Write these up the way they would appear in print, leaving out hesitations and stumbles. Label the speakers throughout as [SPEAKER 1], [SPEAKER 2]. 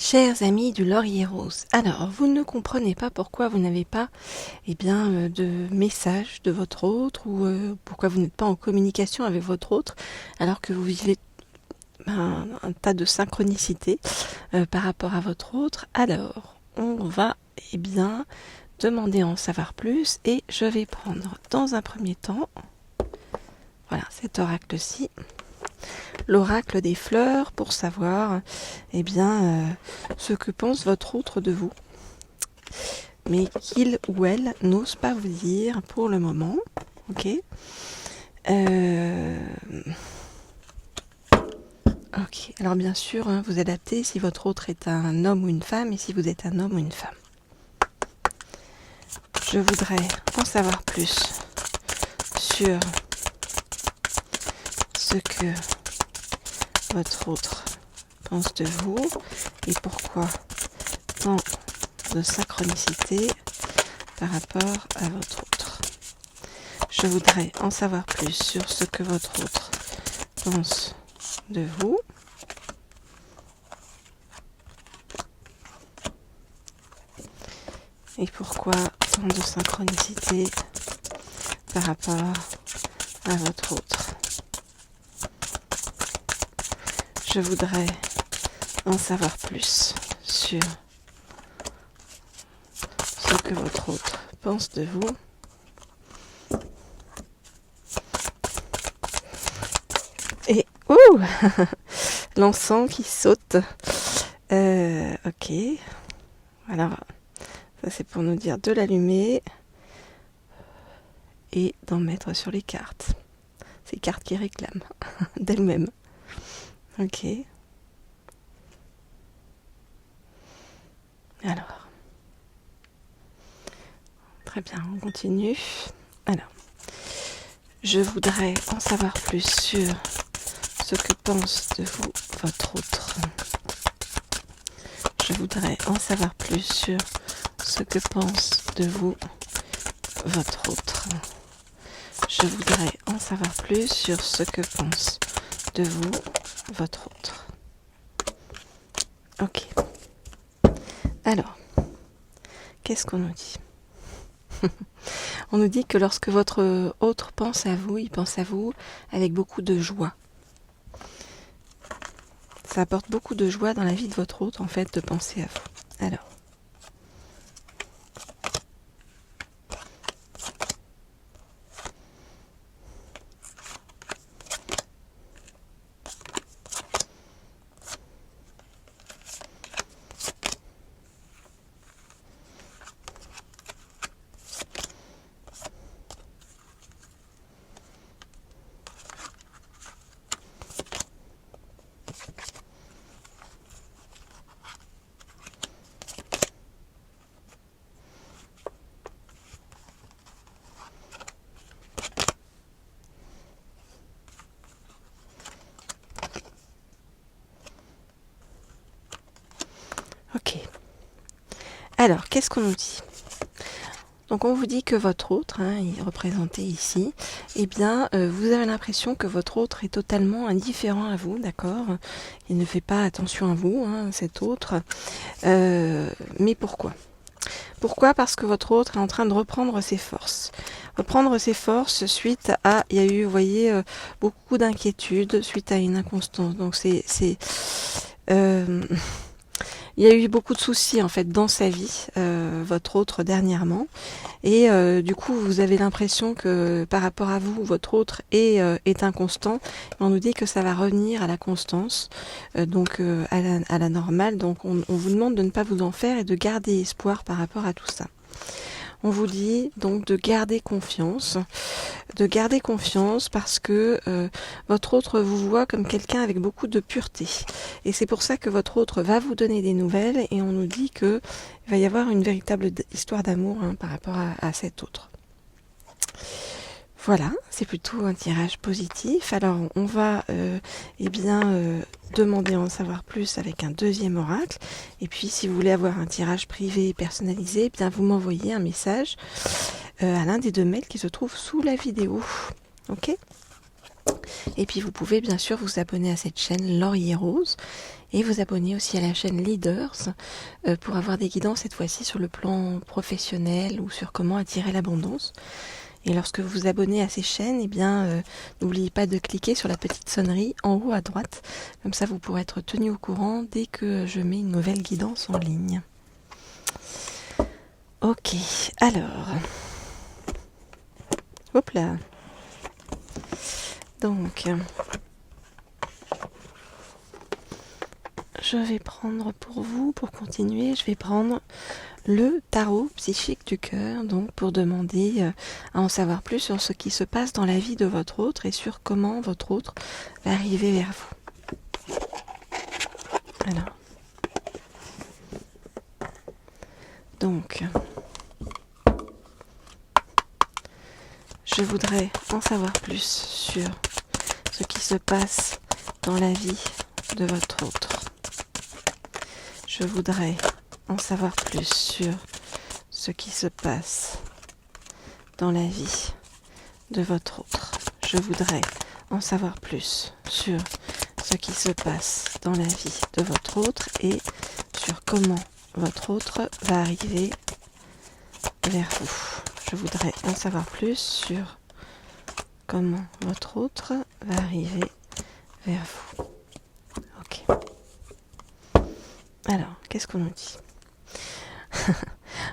[SPEAKER 1] Chers amis du Laurier Rose, alors vous ne comprenez pas pourquoi vous n'avez pas de message de votre autre ou pourquoi vous n'êtes pas en communication avec votre autre alors que vous vivez un tas de synchronicité par rapport à votre autre. Alors on va demander à en savoir plus et je vais prendre dans un premier temps cet oracle-ci, l'oracle des fleurs, pour savoir ce que pense votre autre de vous, mais qu'il ou elle n'ose pas vous dire pour le moment. Ok. Ok. Alors bien sûr, vous adaptez si votre autre est un homme ou une femme et si vous êtes un homme ou une femme. Je voudrais en savoir plus sur ce que votre autre pense de vous et pourquoi tant de synchronicité par rapport à votre autre. Je voudrais en savoir plus sur ce que votre autre pense de vous. Et pourquoi tant de synchronicité par rapport à votre autre. Je voudrais en savoir plus sur ce que votre autre pense de vous. Et l'encens qui saute. Ok. Alors, ça c'est pour nous dire de l'allumer et d'en mettre sur les cartes. Ces cartes qui réclament d'elles-mêmes. Ok. Alors. Très bien, on continue. Alors. Je voudrais en savoir plus sur ce que pense de vous votre autre. Je voudrais en savoir plus sur ce que pense de vous votre autre. Je voudrais en savoir plus sur ce que pense de vous votre autre. Ok. Alors, qu'est-ce qu'on nous dit ? On nous dit que lorsque votre autre pense à vous, il pense à vous avec beaucoup de joie. Ça apporte beaucoup de joie dans la vie de votre autre, en fait, de penser à vous. Alors. Ok. Alors, qu'est-ce qu'on nous dit ? Donc, on vous dit que votre autre, il est représenté ici, vous avez l'impression que votre autre est totalement indifférent à vous, d'accord ? Il ne fait pas attention à vous, cet autre. Mais pourquoi ? Pourquoi ? Parce que votre autre est en train de reprendre ses forces. Reprendre ses forces suite à, il y a eu, vous voyez, beaucoup d'inquiétudes suite à une inconstance. Donc, il y a eu beaucoup de soucis en fait dans sa vie, votre autre dernièrement, et du coup vous avez l'impression que par rapport à vous, votre autre est inconstant. On nous dit que ça va revenir à la constance, à la normale. Donc on vous demande de ne pas vous en faire et de garder espoir par rapport à tout ça. On vous dit donc de garder confiance parce que votre autre vous voit comme quelqu'un avec beaucoup de pureté. Et c'est pour ça que votre autre va vous donner des nouvelles et on nous dit qu'il va y avoir une véritable histoire d'amour par rapport à cet autre. Voilà, c'est plutôt un tirage positif. Alors on va demander à en savoir plus avec un deuxième oracle. Et puis si vous voulez avoir un tirage privé et personnalisé, vous m'envoyez un message à l'un des deux mails qui se trouve sous la vidéo. Ok ? Et puis vous pouvez bien sûr vous abonner à cette chaîne Laurier Rose et vous abonner aussi à la chaîne Leaders pour avoir des guidances cette fois-ci sur le plan professionnel ou sur comment attirer l'abondance. Et lorsque vous vous abonnez à ces chaînes, eh bien, n'oubliez pas de cliquer sur la petite sonnerie en haut à droite. Comme ça, vous pourrez être tenu au courant dès que je mets une nouvelle guidance en ligne. Ok, alors. Hop là. Donc, je vais prendre pour vous, pour continuer, je vais prendre le tarot psychique du cœur, donc pour demander à en savoir plus sur ce qui se passe dans la vie de votre autre et sur comment votre autre va arriver vers vous. Alors, donc, je voudrais en savoir plus sur ce qui se passe dans la vie de votre autre. Je voudrais en savoir plus sur ce qui se passe dans la vie de votre autre. Je voudrais en savoir plus sur ce qui se passe dans la vie de votre autre et sur comment votre autre va arriver vers vous. Je voudrais en savoir plus sur comment votre autre va arriver vers vous. Ok. Alors, qu'est-ce qu'on nous dit ?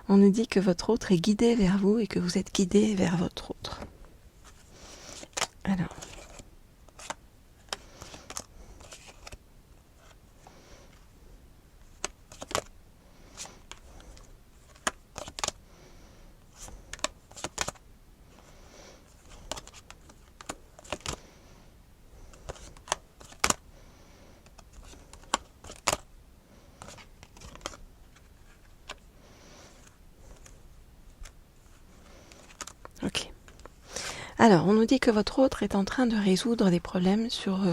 [SPEAKER 1] On nous dit que votre autre est guidé vers vous et que vous êtes guidé vers votre autre. Alors. Ok. Alors, on nous dit que votre autre est en train de résoudre des problèmes sur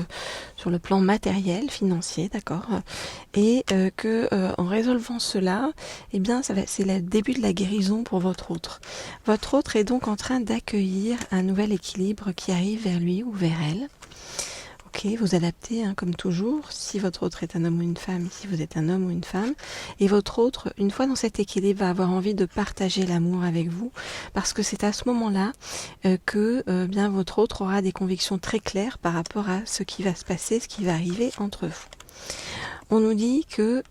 [SPEAKER 1] le plan matériel, financier, d'accord, et que en résolvant cela, eh bien, c'est le début de la guérison pour votre autre. Votre autre est donc en train d'accueillir un nouvel équilibre qui arrive vers lui ou vers elle. Ok, vous adaptez comme toujours, si votre autre est un homme ou une femme, si vous êtes un homme ou une femme, et votre autre, une fois dans cet équilibre, va avoir envie de partager l'amour avec vous, parce que c'est à ce moment-là que bien votre autre aura des convictions très claires par rapport à ce qui va se passer, ce qui va arriver entre vous. On nous dit que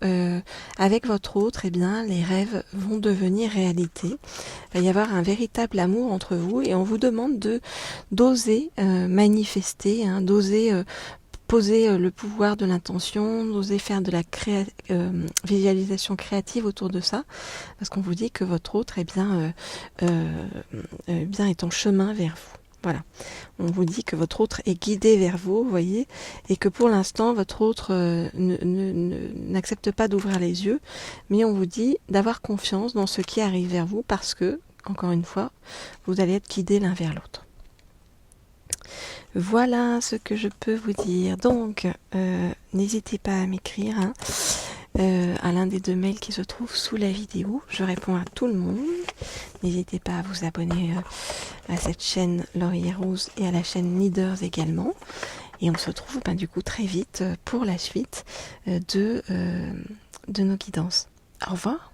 [SPEAKER 1] avec votre autre, eh bien, les rêves vont devenir réalité. Il va y avoir un véritable amour entre vous et on vous demande d'oser manifester, d'oser poser le pouvoir de l'intention, d'oser faire de la visualisation créative autour de ça, parce qu'on vous dit que votre autre bien, est en chemin vers vous. Voilà, on vous dit que votre autre est guidé vers vous, vous voyez, et que pour l'instant, votre autre n'accepte pas d'ouvrir les yeux, mais on vous dit d'avoir confiance dans ce qui arrive vers vous parce que, encore une fois, vous allez être guidés l'un vers l'autre. Voilà ce que je peux vous dire. Donc, n'hésitez pas à m'écrire à l'un des 2 mails qui se trouvent sous la vidéo. Je réponds à tout le monde. N'hésitez pas à vous abonner à cette chaîne Laurier Rose et à la chaîne Leaders également. Et on se retrouve du coup très vite pour la suite de nos guidances. Au revoir.